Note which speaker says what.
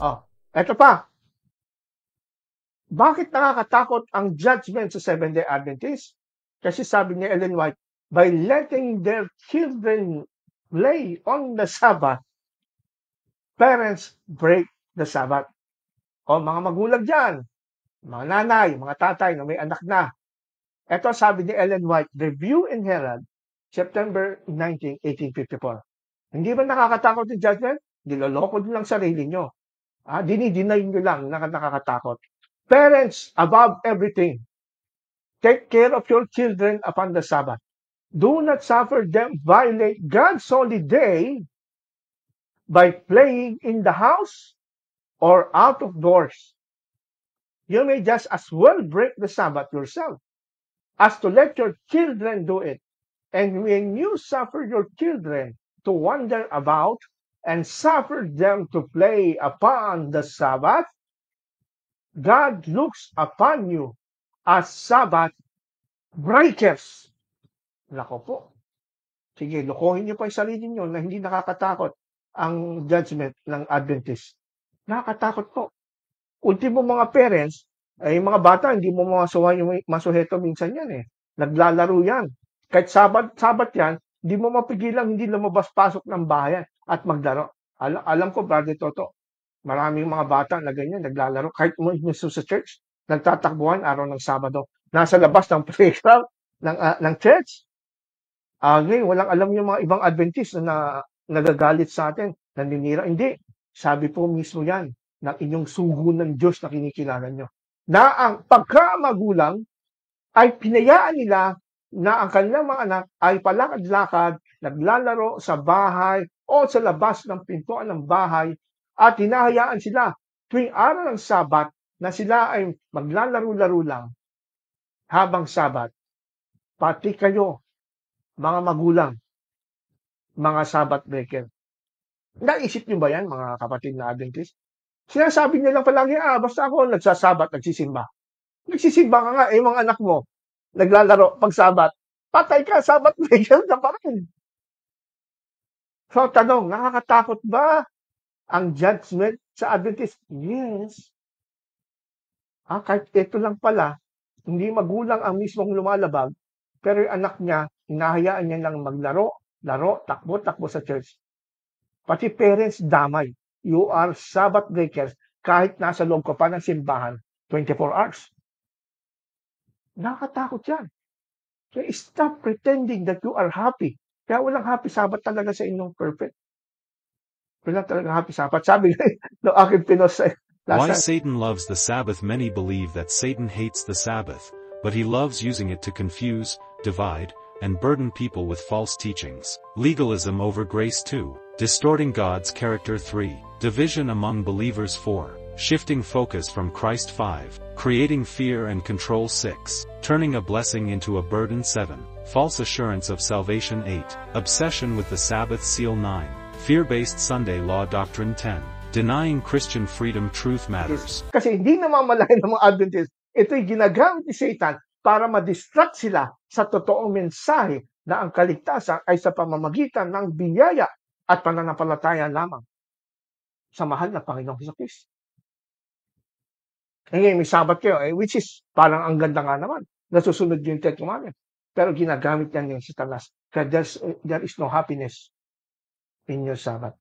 Speaker 1: Oh, eto pa. Bakit nakakatakot ang judgment sa Seventh-day Adventists? Kasi sabi ni Ellen White, by letting their children play on the Sabbath, parents break the Sabbath. O mga magulang dyan, mga nanay, mga tatay na may anak na. Ito sabi ni Ellen White, Review and Herald, September 19, 1854. Hindi ba nakakatakot yung judgment? Niloloko nyo lang sarili nyo. Dinideny nyo lang na nakakatakot. Parents, above everything, take care of your children upon the Sabbath. Do not suffer them violate God's holy day by playing in the house or out of doors. You may just as well break the Sabbath yourself as to let your children do it. And when you suffer your children to wander about and suffer them to play upon the Sabbath, God looks upon you as Sabbath breakers. Nako po. Sige, lokohin niyo pa yung sarili niyo na hindi nakakatakot ang judgment ng Adventist. Nakakatakot po. Ultimo mga parents, yung mga bata, hindi mo masuheto minsan yan eh. Naglalaro yan. Kahit sabat yan, hindi mo mapigilang hindi lumabas-pasok ng bahay at maglaro. Alam ko, Brother Toto, maraming mga bata na ganyan, naglalaro. Kahit mo sa church, nagtatakbuhan araw ng Sabado. Nasa labas ng playground ng church. Ngayon, walang alam yung mga ibang Adventist na nagagalit sa atin, naninira. Hindi. Sabi po mismo yan, ng inyong sugo ng Diyos na kinikilala nyo. Na ang pagkamagulang ay pinayaan nila na ang kanilang mga anak ay palakad-lakad, naglalaro sa bahay o sa labas ng pintuan ng bahay at hinahayaan sila tuwing araw ng Sabat na sila ay maglalaro-laro lang habang Sabat. Pati kayo, mga magulang, mga Sabat breaker. Naisip niyo ba yan, mga kapatid na Adventist? Sinasabi niyo lang palagi, basta ako nagsasabat, nagsisimba. Nagsisimba ka nga, mga anak mo, naglalaro pag Sabat. Patay ka, Sabat breaker ka pa rin. So, tanong, nakakatakot ba ang judgment sa Adventist? Yes. Kahit ito lang pala, hindi magulang ang mismong lumalabag, pero yung anak niya, hinahayaan niya lang maglaro, takbo sa church. Pati parents, damay. You are Sabbath breakers kahit nasa loob ka pa ng simbahan 24 hours. Nakakatakot yan. So stop pretending that you are happy. Kaya walang happy Sabbath talaga sa inyong perfect. Walang talaga happy Sabbath. Sabi ng aking Pinos.
Speaker 2: Why Satan loves the Sabbath. Many believe that Satan hates the Sabbath, but he loves using it to confuse, divide, and burden people with false teachings. Legalism over grace 2. Distorting God's character 3. Division among believers 4. Shifting focus from Christ 5. Creating fear and control 6. Turning a blessing into a burden 7. False assurance of salvation 8. Obsession with the Sabbath seal 9. Fear-based Sunday law doctrine 10. Denying Christian freedom truth matters.
Speaker 1: Kasi hindi namamalayan ng mga Adventist, ito'y ginagamit ni Satan para ma-distract sila sa totoong mensahe na ang kaligtasan ay sa pamamagitan ng biyaya at pananampalataya lamang sa mahal na Panginoong Hesus. Ngayon, may Sabat kayo, which is parang ang ganda nga naman. Nasusunod yung Ten Commandments. Pero ginagamit yan yung Satanas. Kaya there is no happiness in your Sabbath.